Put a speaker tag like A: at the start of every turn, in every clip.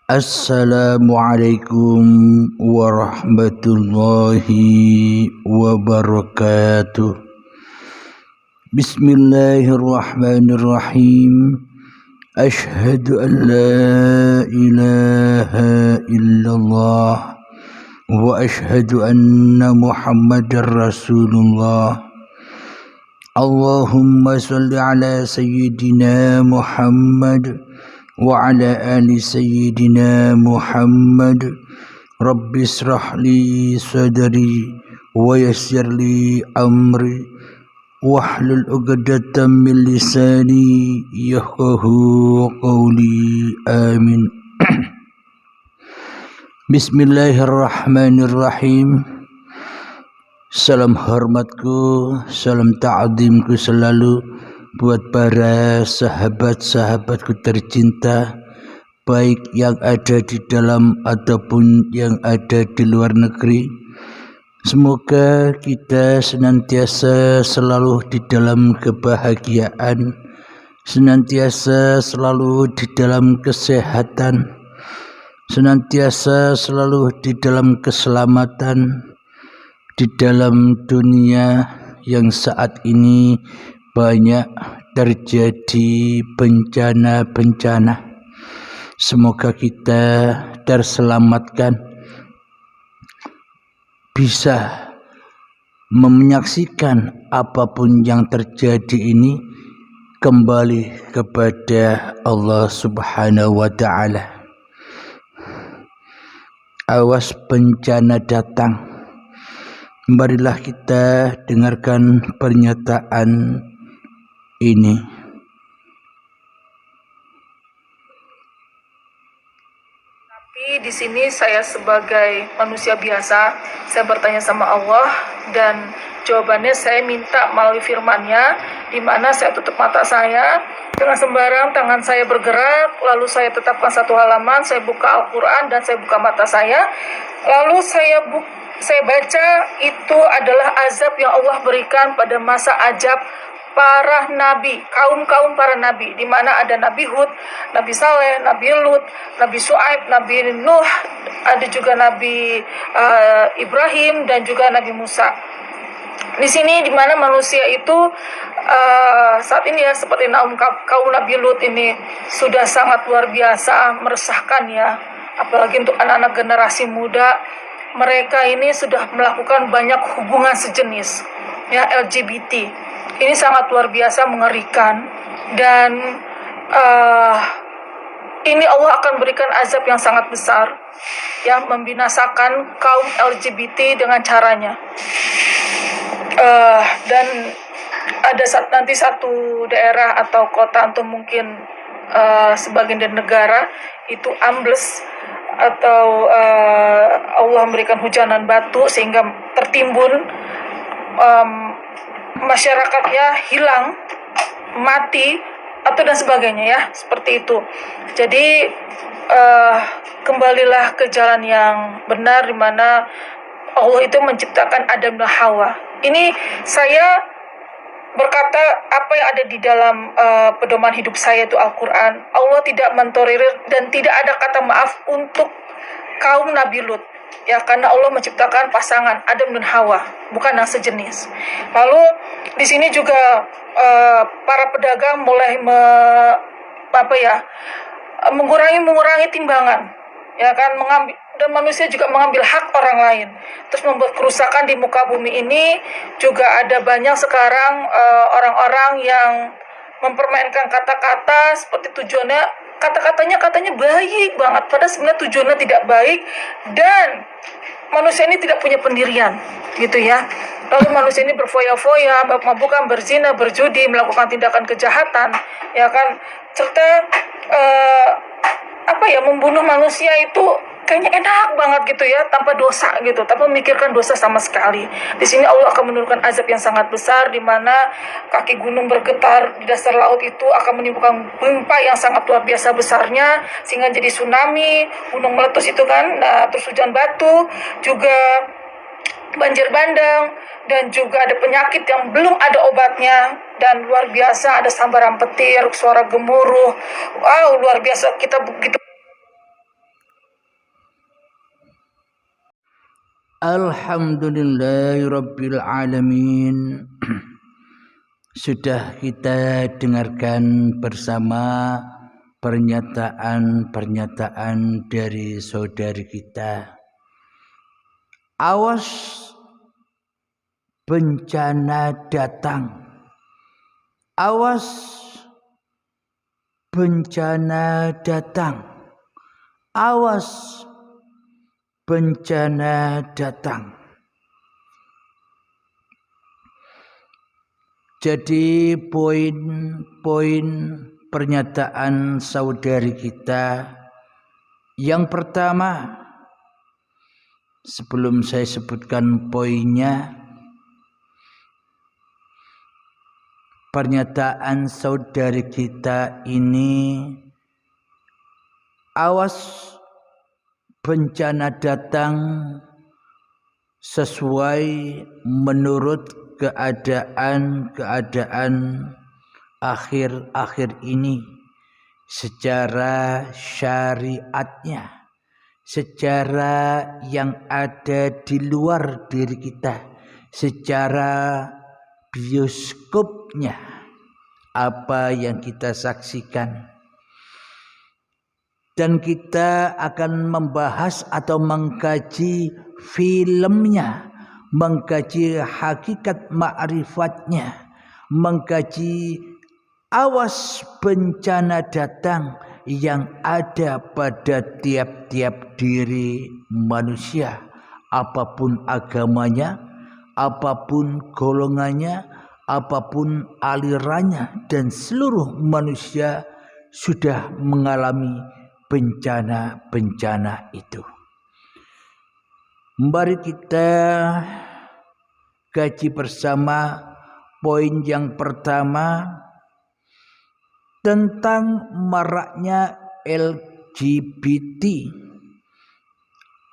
A: Assalamualaikum warahmatullahi wabarakatuh. Bismillahirrahmanirrahim. Ashhadu an la ilaha illallah wa ashhadu anna Muhammadar Rasulullah. Allahumma salli ala sayyidina Muhammad wa ala ali sayyidina Muhammad. Rabbi israh li sadri wa yassir li amri wahlul 'uqdatam min lisani yafqahu qawli. Amin. Bismillahirrahmanirrahim. Salam hormatku, salam ta'zimku selalu buat para sahabat-sahabatku tercinta, baik yang ada di dalam ataupun yang ada di luar negeri. Semoga kita senantiasa selalu di dalam kebahagiaan, senantiasa selalu di dalam kesehatan, senantiasa selalu di dalam keselamatan di dalam dunia yang saat ini banyak terjadi bencana-bencana. Semoga kita terselamatkan, bisa menyaksikan apapun yang terjadi ini kembali kepada Allah Subhanahu wa ta'ala. Awas bencana datang. Marilah kita dengarkan pernyataan ini.
B: Tapi di sini saya sebagai manusia biasa, saya bertanya sama Allah dan jawabannya saya minta melalui firman-Nya, di mana saya tutup mata saya, dengan sembarang tangan saya bergerak, lalu saya tetapkan satu halaman, saya buka Al-Quran dan saya buka mata saya, lalu saya baca itu adalah azab yang Allah berikan pada masa ajab para nabi, kaum-kaum para nabi, di mana ada Nabi Hud, Nabi Saleh, Nabi Lut, Nabi Su'aib, Nabi Nuh, ada juga Nabi Ibrahim dan juga Nabi Musa. Di sini di mana manusia itu saat ini ya seperti kaum Nabi Lut ini sudah sangat luar biasa meresahkan ya, apalagi untuk anak-anak generasi muda. Mereka ini sudah melakukan banyak hubungan sejenis ya, LGBT. Ini sangat luar biasa mengerikan dan ini Allah akan berikan azab yang sangat besar ya, membinasakan kaum LGBT dengan caranya. Dan ada nanti satu daerah atau kota atau mungkin sebagian dari negara itu ambles atau Allah memberikan hujanan batu sehingga tertimbun, masyarakatnya hilang, mati atau dan sebagainya ya, seperti itu. Jadi kembalilah ke jalan yang benar, di mana Allah itu menciptakan Adam dan Hawa. Ini saya berkata apa yang ada di dalam pedoman hidup saya itu Al-Quran. Allah tidak mentolerir dan tidak ada kata maaf untuk kaum Nabi Lut ya, karena Allah menciptakan pasangan Adam dan Hawa, bukan yang sejenis. Lalu di sini juga para pedagang mulai mengurangi timbangan ya kan, mengambil, dan manusia juga mengambil hak orang lain, terus membuat kerusakan di muka bumi ini. Juga ada banyak sekarang orang-orang yang mempermainkan kata-kata seperti tujuannya, katanya baik banget, padahal sebenarnya tujuannya tidak baik, dan manusia ini tidak punya pendirian gitu ya. Lalu manusia ini berfoya-foya, mabuk-mabukan, berzina, berjudi, melakukan tindakan kejahatan ya kan, serta membunuh manusia itu kayaknya enak banget gitu ya, tanpa dosa gitu, tanpa memikirkan dosa sama sekali. Di sini Allah akan menurunkan azab yang sangat besar, di mana kaki gunung bergetar di dasar laut itu akan menimbulkan gempa yang sangat luar biasa besarnya, sehingga jadi tsunami, gunung meletus itu kan, terus hujan batu, juga banjir bandang, dan juga ada penyakit yang belum ada obatnya, dan luar biasa ada sambaran petir, suara gemuruh, wow luar biasa. Kita begitu
A: Alhamdulillahirabbil alamin. Sudah kita dengarkan bersama pernyataan-pernyataan dari saudari kita. Awas bencana datang. Awas bencana datang. Awas bencana datang. Jadi poin-poin pernyataan saudari kita yang pertama, sebelum saya sebutkan poinnya, pernyataan saudari kita ini, awas bencana datang sesuai menurut keadaan akhir-akhir ini secara syariatnya, secara yang ada di luar diri kita, secara bioskopnya, apa yang kita saksikan. Dan kita akan membahas atau mengkaji filmnya, mengkaji hakikat ma'rifatnya, mengkaji awas bencana datang yang ada pada tiap-tiap diri manusia, apapun agamanya, apapun golongannya, apapun alirannya, dan seluruh manusia sudah mengalami bencana-bencana itu. Mari kita kaji bersama poin yang pertama tentang maraknya LGBT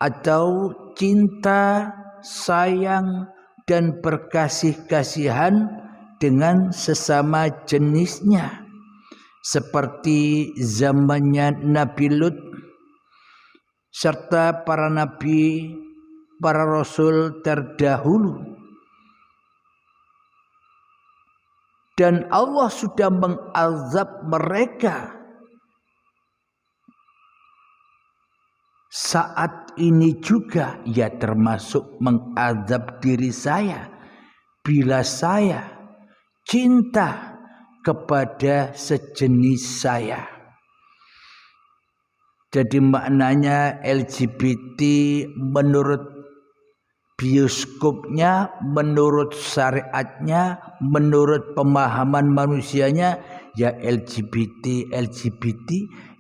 A: atau cinta, sayang, dan berkasih-kasihan dengan sesama jenisnya, seperti zamannya Nabi Lut serta para nabi, para rasul terdahulu. Dan Allah sudah mengazab mereka. Saat ini juga ya termasuk mengazab diri saya bila saya cinta kepada sejenis saya. Jadi maknanya LGBT menurut bioskopnya, menurut syariatnya, menurut pemahaman manusianya, ya LGBT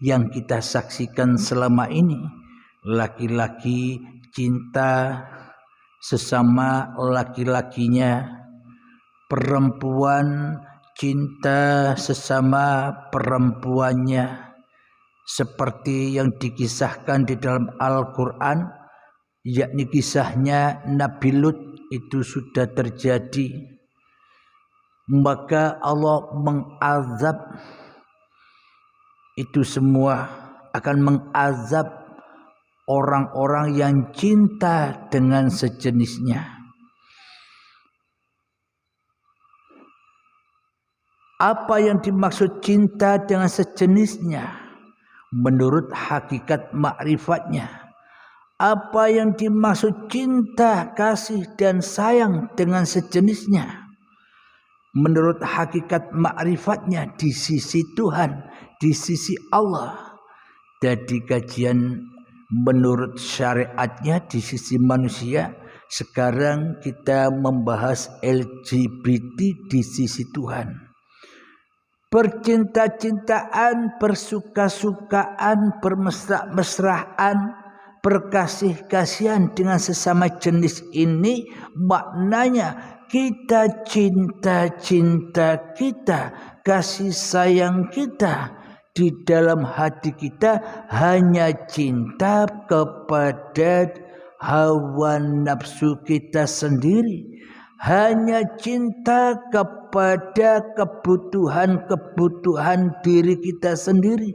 A: yang kita saksikan selama ini. Laki-laki cinta sesama laki-lakinya, perempuan cinta sesama perempuannya, seperti yang dikisahkan di dalam Al-Quran, yakni kisahnya Nabi Lut itu sudah terjadi. Maka Allah mengazab itu semua, akan mengazab orang-orang yang cinta dengan sejenisnya. Apa yang dimaksud cinta dengan sejenisnya? Menurut hakikat ma'rifatnya. Apa yang dimaksud cinta, kasih, dan sayang dengan sejenisnya? Menurut hakikat ma'rifatnya di sisi Tuhan, di sisi Allah. Jadi kajian menurut syariatnya di sisi manusia. Sekarang kita membahas LGBT di sisi Tuhan. Bercinta-cintaan, bersuka-sukaan, bermesra-mesraan, berkasih-kasihan dengan sesama jenis ini maknanya kita cinta-cinta kita, kasih sayang kita di dalam hati kita hanya cinta kepada hawa nafsu kita sendiri, hanya cinta kepada kebutuhan-kebutuhan diri kita sendiri,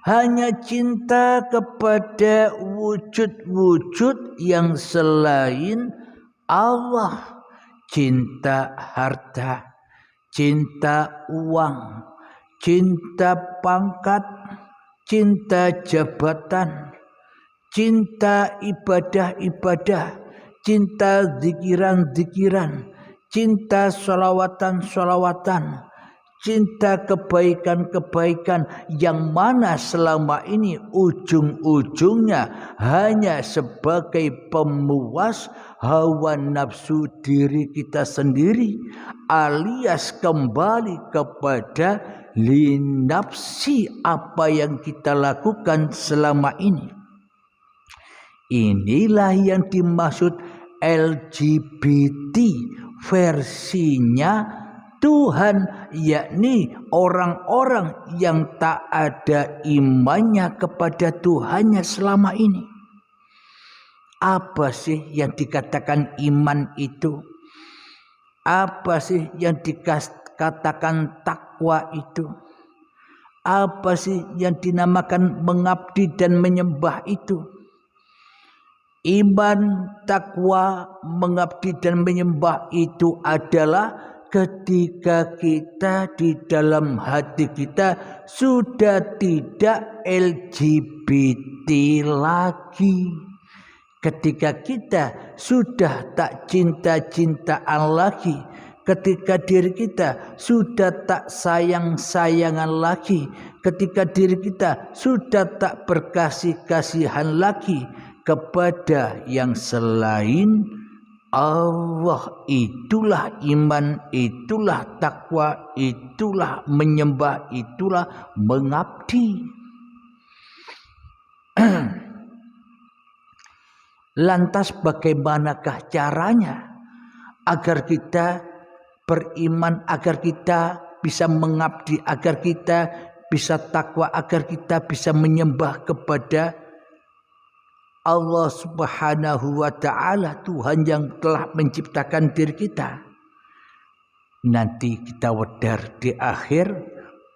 A: hanya cinta kepada wujud-wujud yang selain Allah. Cinta harta, cinta uang, cinta pangkat, cinta jabatan, cinta ibadah-ibadah, cinta zikiran-zikiran, cinta sholawatan-sholawatan, cinta kebaikan-kebaikan yang mana selama ini ujung-ujungnya hanya sebagai pemuas hawa nafsu diri kita sendiri, alias kembali kepada linafsi apa yang kita lakukan selama ini. Inilah yang dimaksud LGBT versinya Tuhan, yakni orang-orang yang tak ada imannya kepada Tuhannya selama ini. Apa sih yang dikatakan iman itu? Apa sih yang dikatakan takwa itu? Apa sih yang dinamakan mengabdi dan menyembah itu? Iman, takwa, mengabdi dan menyembah itu adalah ketika kita di dalam hati kita sudah tidak LGBT lagi. Ketika kita sudah tak cinta-cintaan lagi, ketika diri kita sudah tak sayang-sayangan lagi, ketika diri kita sudah tak berkasih-kasihan lagi kepada yang selain Allah, itulah iman, itulah takwa, itulah menyembah, itulah mengabdi. Lantas bagaimanakah caranya agar kita beriman, agar kita bisa mengabdi, agar kita bisa takwa, agar kita bisa menyembah kepada Allah Subhanahu wa ta'ala, Tuhan yang telah menciptakan diri kita? Nanti kita wedar di akhir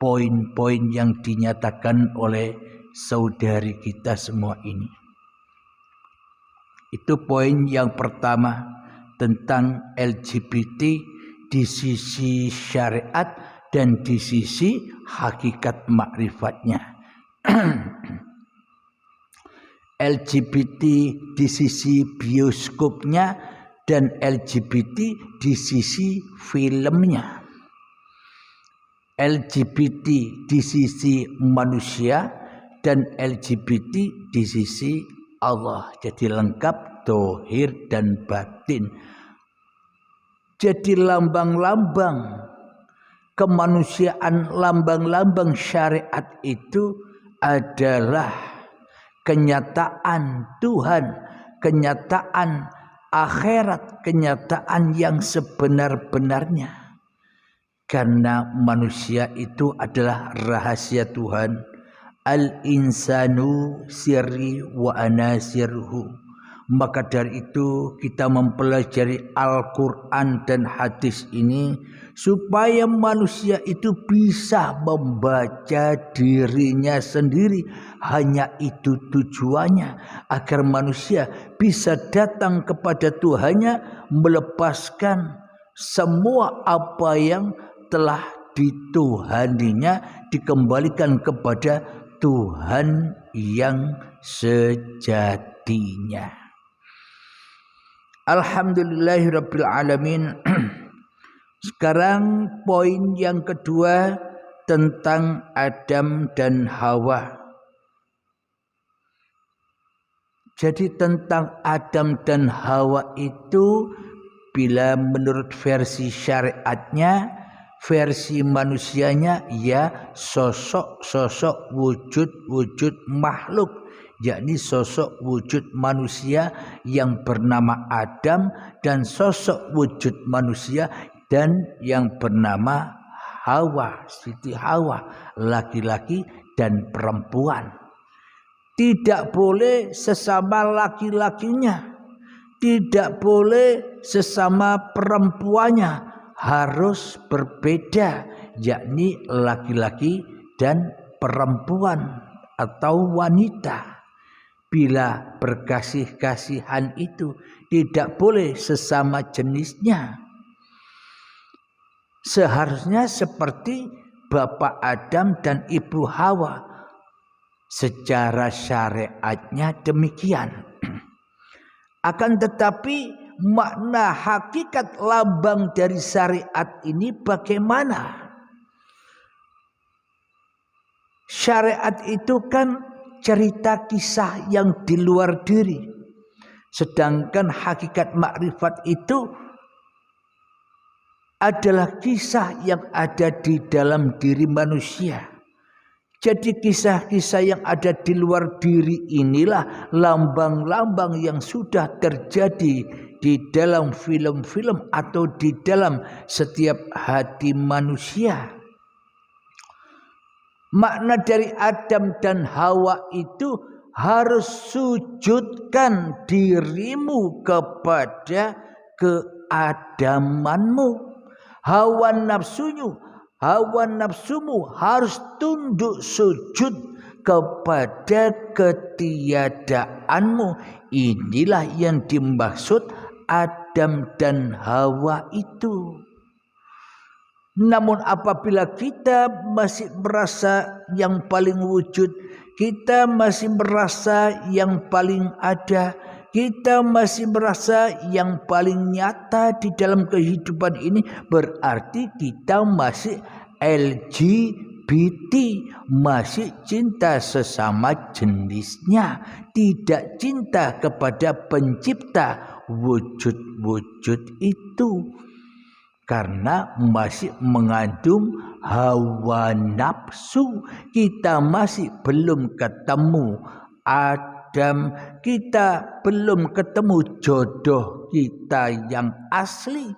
A: poin-poin yang dinyatakan oleh saudari kita semua ini. Itu poin yang pertama tentang LGBT di sisi syariat dan di sisi hakikat makrifatnya. LGBT di sisi bioskopnya dan LGBT di sisi filmnya. LGBT di sisi manusia dan LGBT di sisi Allah. Jadi lengkap zahir dan batin. Jadi lambang-lambang kemanusiaan, lambang-lambang syariat itu adalah kenyataan Tuhan, kenyataan akhirat, kenyataan yang sebenar-benarnya. Karena manusia itu adalah rahasia Tuhan. Al-insanu sirri wa anasirhu. Maka dari itu kita mempelajari Al-Quran dan hadis ini supaya manusia itu bisa membaca dirinya sendiri. Hanya itu tujuannya, agar manusia bisa datang kepada Tuhannya, melepaskan semua apa yang telah dituhaninya, dikembalikan kepada Tuhan yang sejatinya. Alhamdulillahirabbil alamin. Sekarang poin yang kedua tentang Adam dan Hawa. Jadi tentang Adam dan Hawa itu, bila menurut versi syariatnya, versi manusianya ya sosok-sosok wujud-wujud makhluk, yakni sosok wujud manusia yang bernama Adam dan sosok wujud manusia dan yang bernama Hawa, Siti Hawa, laki-laki dan perempuan. Tidak boleh sesama laki-lakinya, tidak boleh sesama perempuannya, harus berbeda, yakni laki-laki dan perempuan atau wanita. Bila berkasih-kasihan itu tidak boleh sesama jenisnya. Seharusnya seperti Bapak Adam dan Ibu Hawa. Secara syariatnya demikian. Akan tetapi makna hakikat lambang dari syariat ini bagaimana? Syariat itu kan cerita kisah yang di luar diri. Sedangkan hakikat makrifat itu adalah kisah yang ada di dalam diri manusia. Jadi kisah-kisah yang ada di luar diri inilah lambang-lambang yang sudah terjadi di dalam film-film atau di dalam setiap hati manusia. Makna dari Adam dan Hawa itu harus sujudkan dirimu kepada keadamanmu. Hawa nafsumu harus tunduk sujud kepada ketiadaanmu. Inilah yang dimaksud Adam dan Hawa itu. Namun apabila kita masih merasa yang paling wujud, kita masih merasa yang paling ada, kita masih merasa yang paling nyata di dalam kehidupan ini, berarti kita masih LGBT, masih cinta sesama jenisnya, tidak cinta kepada pencipta wujud-wujud itu. Karena masih mengandung hawa nafsu, kita masih belum ketemu Adam, kita belum ketemu jodoh kita yang asli.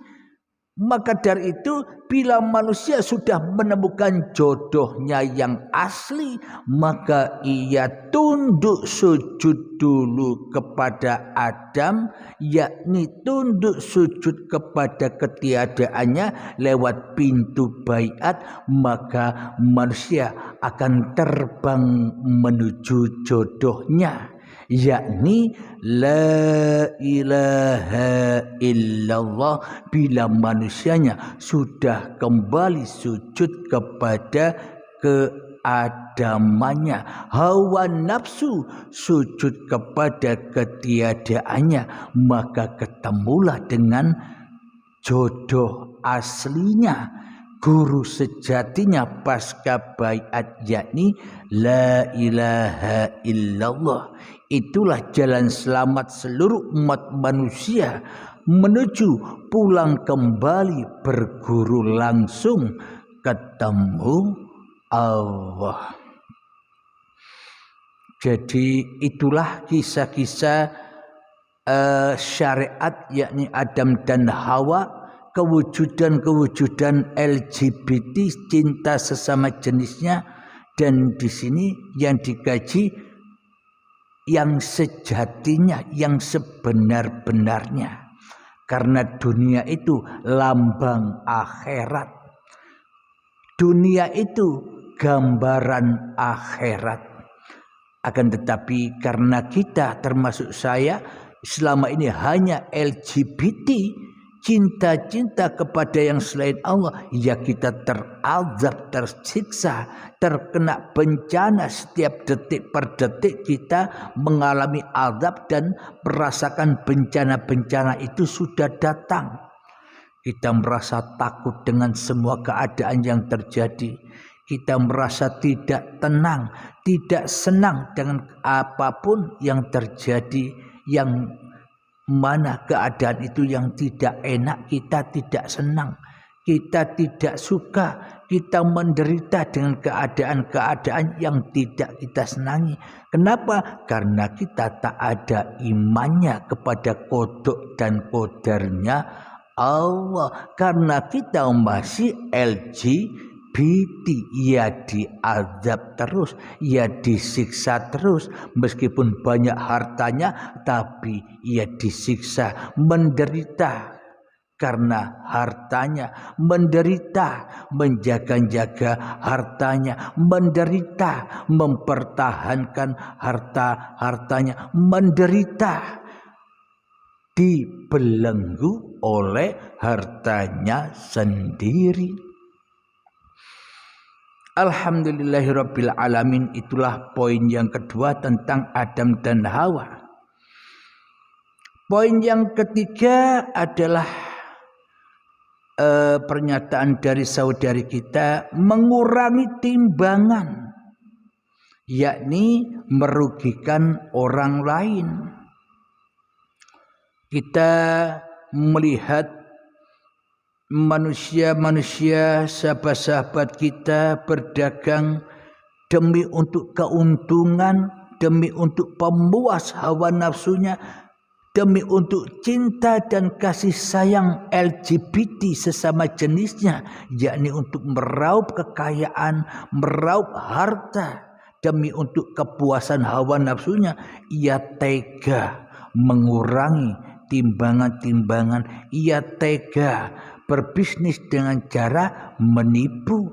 A: Maka dari itu bila manusia sudah menemukan jodohnya yang asli, maka ia tunduk sujud dulu kepada Adam, yakni tunduk sujud kepada ketiadaannya lewat pintu baiat, maka manusia akan terbang menuju jodohnya, yakni la ilaha illallah. Bila manusianya sudah kembali sujud kepada keadamannya, hawa nafsu sujud kepada ketiadaannya, maka ketemulah dengan jodoh aslinya, guru sejatinya pasca baiat, yakni la ilaha illallah. Itulah jalan selamat seluruh umat manusia menuju pulang kembali berguru langsung ketemu Allah. Jadi itulah kisah-kisah syariat, yakni Adam dan Hawa, kewujudan-kewujudan LGBT, cinta sesama jenisnya. Dan di sini yang dikaji yang sejatinya, yang sebenar-benarnya. Karena dunia itu lambang akhirat. Dunia itu gambaran akhirat. Akan tetapi karena kita, termasuk saya, selama ini hanya LGBT, cinta-cinta kepada yang selain Allah, ya kita terazab, tersiksa, terkena bencana setiap detik per detik. Kita mengalami azab dan merasakan bencana-bencana itu sudah datang. Kita merasa takut dengan semua keadaan yang terjadi. Kita merasa tidak tenang, tidak senang dengan apapun yang terjadi, yang mana keadaan itu yang tidak enak, kita tidak senang, kita tidak suka, kita menderita dengan keadaan-keadaan yang tidak kita senangi. Kenapa? Karena kita tak ada imannya kepada kodok dan kodarnya Allah. Karena kita masih LGBT, ya diazab terus, ya disiksa terus. Meskipun banyak hartanya, tapi ia disiksa, menderita. karena hartanya, menderita menjaga-jaga hartanya, menderita mempertahankan hartanya, menderita dibelenggu oleh hartanya sendiri. Alhamdulillahirabbil alamin. Itulah poin yang kedua tentang Adam dan Hawa. Poin yang ketiga adalah pernyataan dari saudari kita mengurangi timbangan, yakni merugikan orang lain. Kita melihat manusia-manusia, sahabat-sahabat kita berdagang demi untuk keuntungan, demi untuk pemuas hawa nafsunya, demi untuk cinta dan kasih sayang LGBT sesama jenisnya, yakni untuk meraup kekayaan, meraup harta, demi untuk kepuasan hawa nafsunya. Ia tega mengurangi timbangan-timbangan, ia tega berbisnis dengan cara menipu.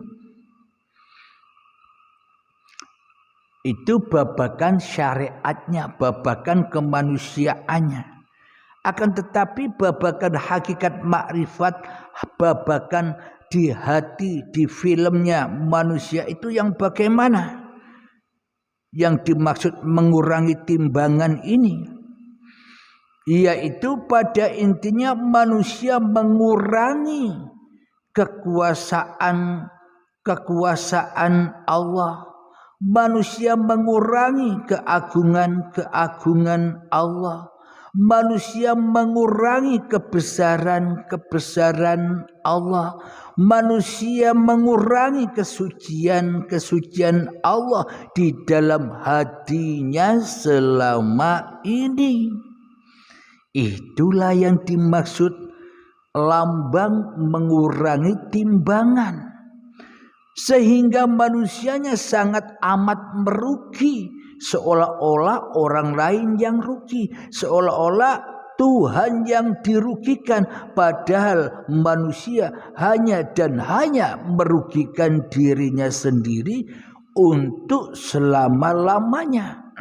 A: Itu babakan syariatnya, babakan kemanusiaannya. Akan tetapi babakan hakikat makrifat, babakan di hati, di filmnya manusia itu yang bagaimana? Yang dimaksud mengurangi timbangan ini, yaitu pada intinya manusia mengurangi kekuasaan Allah, manusia mengurangi keagungan Allah, manusia mengurangi kebesaran Allah, manusia mengurangi kesucian Allah di dalam hatinya selama ini. Itulah yang dimaksud lambang mengurangi timbangan, sehingga manusianya sangat amat merugi, seolah-olah orang lain yang rugi, seolah-olah Tuhan yang dirugikan, padahal manusia hanya dan hanya merugikan dirinya sendiri untuk selama-lamanya.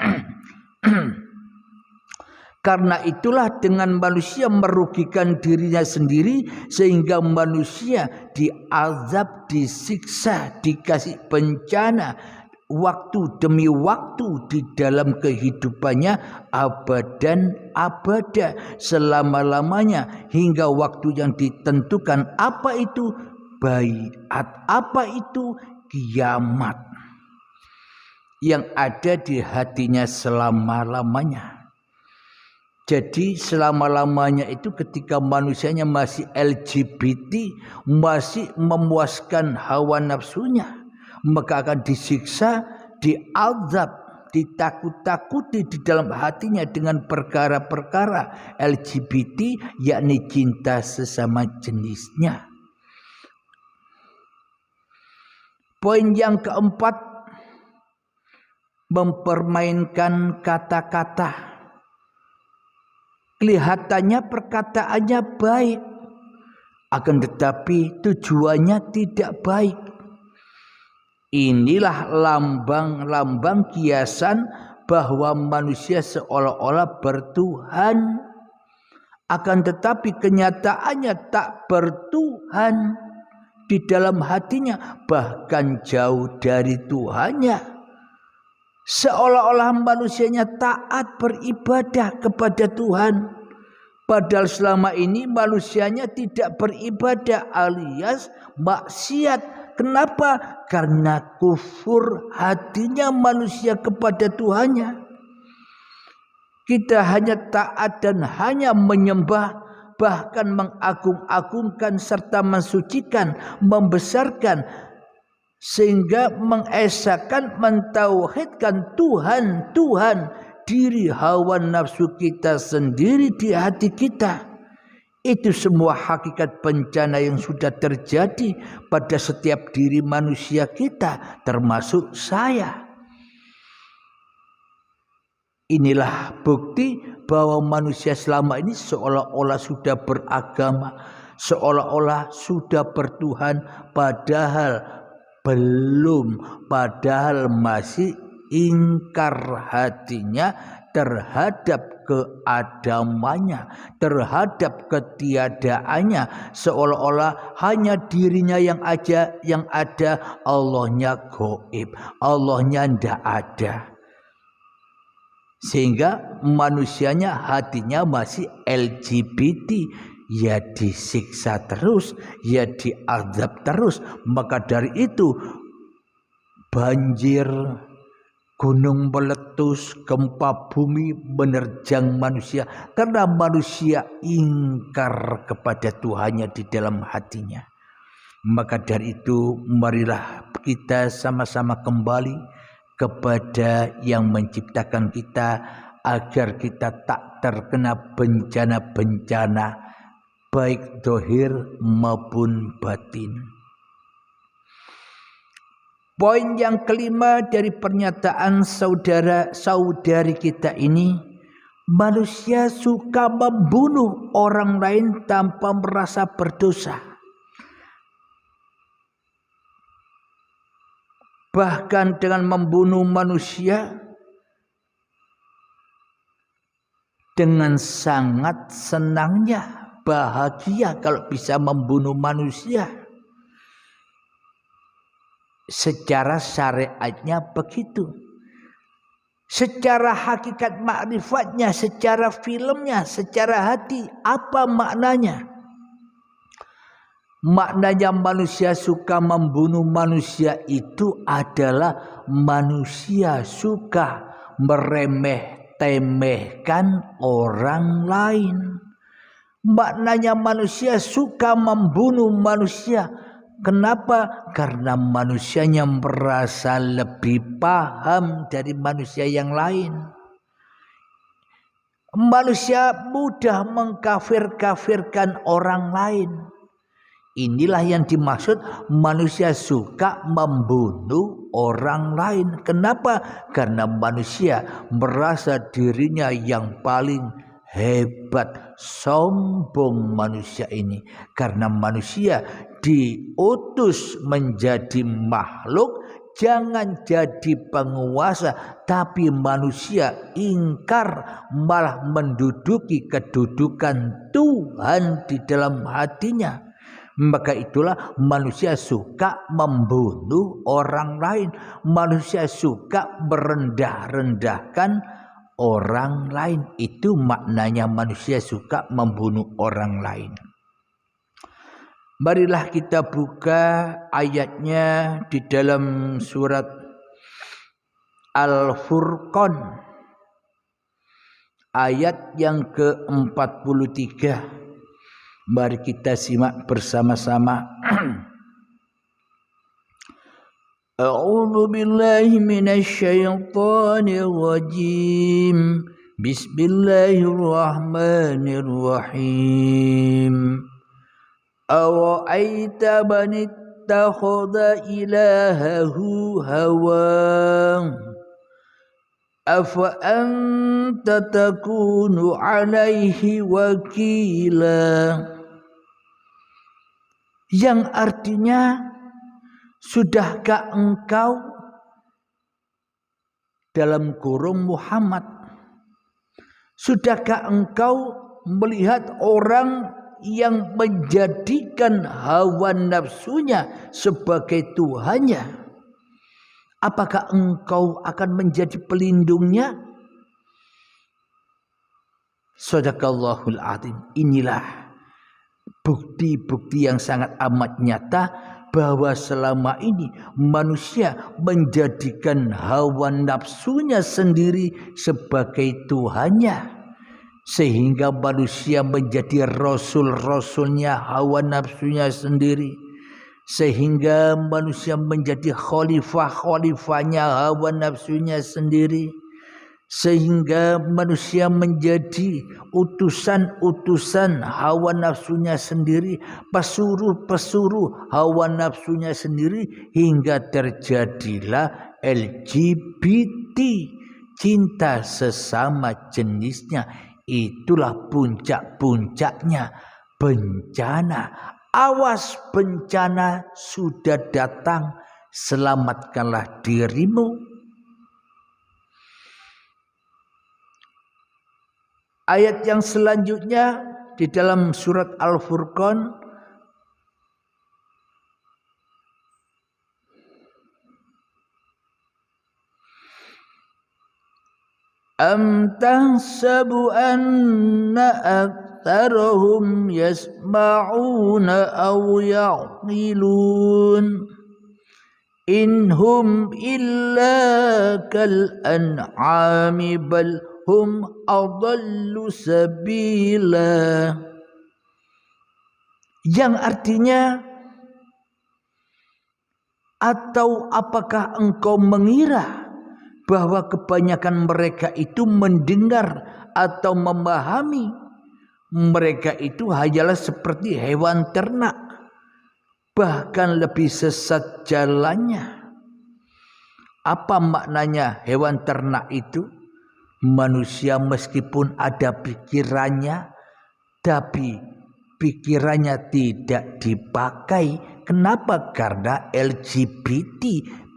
A: Karena itulah dengan manusia merugikan dirinya sendiri, sehingga manusia diazab, disiksa, dikasih bencana waktu demi waktu di dalam kehidupannya abadan abada, selama-lamanya, hingga waktu yang ditentukan. Apa itu baiat? Apa itu kiamat? Yang ada di hatinya selama-lamanya. Jadi selama-lamanya itu ketika manusianya masih LGBT, masih memuaskan hawa nafsunya, maka akan disiksa, diazab, ditakut-takuti di dalam hatinya dengan perkara-perkara LGBT, yakni cinta sesama jenisnya. Poin yang keempat, mempermainkan kata-kata. Kelihatannya perkataannya baik, akan tetapi tujuannya tidak baik. Inilah lambang-lambang kiasan bahwa manusia seolah-olah bertuhan, akan tetapi kenyataannya tak bertuhan di dalam hatinya, bahkan jauh dari Tuhannya. Seolah-olah manusianya taat beribadah kepada Tuhan, padahal selama ini manusianya tidak beribadah alias maksiat. Kenapa? Karena kufur hatinya manusia kepada Tuhannya. Kita hanya taat dan hanya menyembah, bahkan mengagung-agungkan serta mensucikan, membesarkan, sehingga mengesahkan, mentauhidkan Tuhan diri hawa nafsu kita sendiri di hati kita. Itu semua hakikat bencana yang sudah terjadi pada setiap diri manusia kita, termasuk saya. Inilah bukti bahwa manusia selama ini seolah-olah sudah beragama, seolah-olah sudah bertuhan padahal belum, padahal masih ingkar hatinya terhadap keadamannya, terhadap ketiadaannya, seolah-olah hanya dirinya yang ada, Allahnya gaib, Allahnya ndak ada. Sehingga manusianya hatinya masih LGBT, ya disiksa terus, ya diazab terus. Maka dari itu banjir, gunung meletus, gempa bumi menerjang manusia karena manusia ingkar kepada Tuhannya di dalam hatinya. Maka dari itu marilah kita sama-sama kembali kepada yang menciptakan kita agar kita tak terkena bencana-bencana baik zahir maupun batin. Poin yang kelima dari pernyataan saudara-saudari kita ini, manusia suka membunuh orang lain tanpa merasa berdosa. Bahkan dengan membunuh manusia dengan sangat senangnya, bahagia kalau bisa membunuh manusia. Secara syariatnya begitu. Secara hakikat makrifatnya, secara filmnya, secara hati, apa maknanya? Maknanya manusia suka membunuh manusia itu adalah manusia suka meremeh-temehkan orang lain. Maknanya manusia suka membunuh manusia. Kenapa? Karena manusianya merasa lebih paham dari manusia yang lain. Manusia mudah mengkafir-kafirkan orang lain. Inilah yang dimaksud manusia suka membunuh orang lain. Kenapa? Karena manusia merasa dirinya yang paling hebat, sombong manusia ini. Karena manusia diutus menjadi makhluk, jangan jadi penguasa, tapi manusia ingkar, malah menduduki kedudukan Tuhan di dalam hatinya. Maka itulah manusia suka membunuh orang lain, manusia suka merendah-rendahkan orang lain. Itu maknanya manusia suka membunuh orang lain. Marilah kita buka ayatnya di dalam surat Al-Furqan ayat yang ke-43. Mari kita simak bersama-sama. A'udzu billahi minasy syaithanir rajim. Bismillahirrahmanirrahim. Ara'aita man ittakhadha ilahahu hawa afa anta takunu alaihi wakila. Yang artinya, sudahkah engkau dalam kurung Muhammad, sudahkah engkau melihat orang yang menjadikan hawa nafsunya sebagai Tuhannya? Apakah engkau akan menjadi pelindungnya? Shadaqallahul azim. Inilah bukti-bukti yang sangat amat nyata bahwa selama ini manusia menjadikan hawa nafsunya sendiri sebagai Tuhannya. Sehingga manusia menjadi rasul-rasulnya hawa nafsunya sendiri. Sehingga manusia menjadi khalifah-khalifahnya hawa nafsunya sendiri. Sehingga manusia menjadi utusan-utusan hawa nafsunya sendiri. Pesuruh-pesuruh hawa nafsunya sendiri. Hingga terjadilah LGBT, cinta sesama jenisnya. Itulah puncak-puncaknya bencana. Awas, bencana sudah datang, selamatkanlah dirimu. Ayat yang selanjutnya di dalam surat Al-Furqan, am tahsabu anna aktharahum yasma'una aw ya'qilun inhum illa kal an'ami bal hum adallu sabila. Yang artinya, atau apakah engkau mengira bahwa kebanyakan mereka itu mendengar atau memahami? Mereka itu hanyalah seperti hewan ternak, bahkan lebih sesat jalannya. Apa maknanya hewan ternak itu? Manusia meskipun ada pikirannya, tapi pikirannya tidak dipakai. Kenapa? Karena LGBT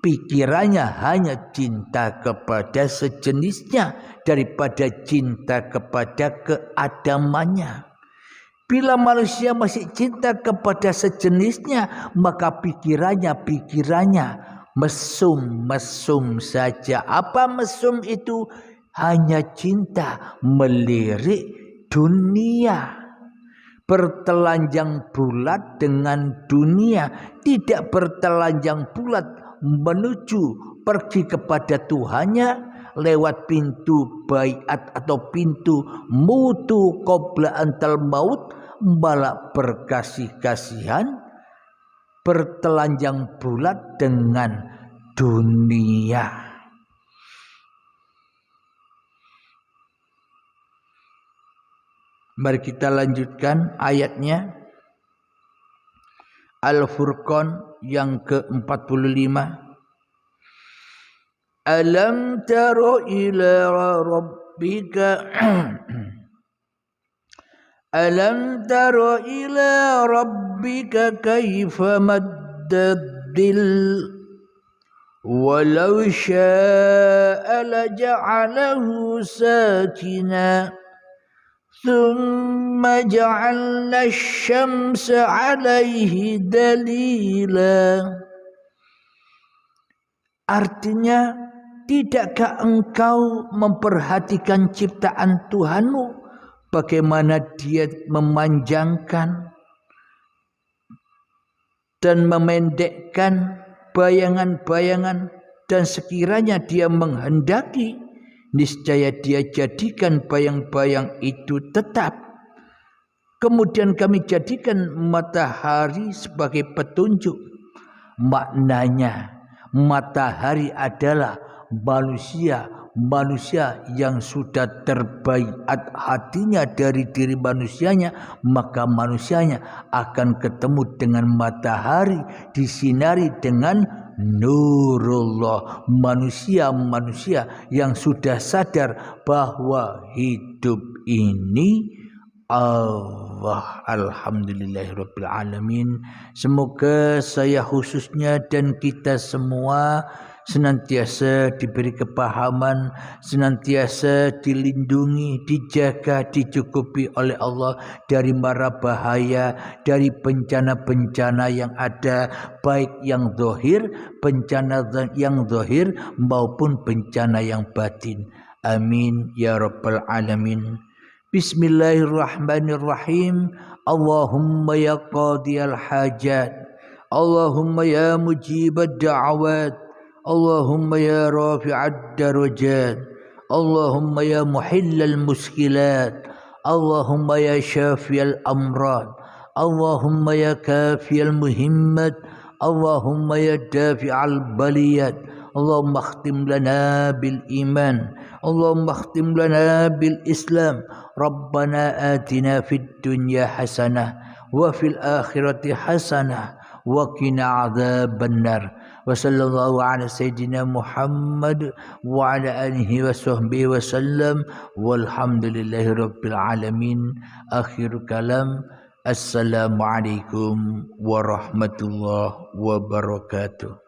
A: pikirannya hanya cinta kepada sejenisnya daripada cinta kepada keadamannya. Bila manusia masih cinta kepada sejenisnya, maka pikirannya mesum saja. Apa mesum itu? Hanya cinta melirik dunia, bertelanjang bulat dengan dunia, tidak bertelanjang bulat menuju pergi kepada Tuhannya lewat pintu baiat atau pintu mutu qabla antal maut, malah berkasih-kasihan bertelanjang bulat dengan dunia. Mari kita lanjutkan ayatnya. Al-Furqan yang ke-45. Alam tara ila rabbika Alam tara ila rabbika kaifa maddadil walau syaa laja'alahu sakina ثم جعلنا الشمس عليه دليلا. Artinya, tidakkah engkau memperhatikan ciptaan Tuhanmu, bagaimana dia memanjangkan dan memendekkan bayangan-bayangan, dan sekiranya dia menghendaki, niscaya dia jadikan bayang-bayang itu tetap. Kemudian kami jadikan matahari sebagai petunjuk. Maknanya, matahari adalah manusia yang sudah terbaiat hatinya dari diri manusianya, maka manusianya akan ketemu dengan matahari, disinari dengan Nurullah. Manusia yang sudah sadar bahwa hidup ini Allah. Alhamdulillahirabbil alamin. Semoga saya khususnya dan kita semua senantiasa diberi kepahaman, senantiasa dilindungi, dijaga, dicukupi oleh Allah dari mara bahaya, dari bencana-bencana yang ada, baik yang zahir, bencana yang zahir maupun bencana yang batin. Amin ya rabbal alamin. Bismillahirrahmanirrahim. Allahumma ya qadiyal hajat, Allahumma ya mujibad da'awat, Allahumma ya rafi'ad darajat, Allahumma ya muhillal muskilat, Allahumma ya syafiyal amrad, Allahumma ya kafiyal muhimmat, Allahumma ya dafi'al baliyat. Allahumma akhtim lana bil iman, Allahumma akhtim lana bil islam. Rabbana atina fid dunya hasanah wa fil akhirati hasanah wa qina adzabannar. Wa sallallahu ala sayyidina Muhammad wa ala alihi wa sahbihi wa sallam walhamdulillahi rabbil alamin. Akhir kalam, Assalamualaikum warahmatullahi wabarakatuh.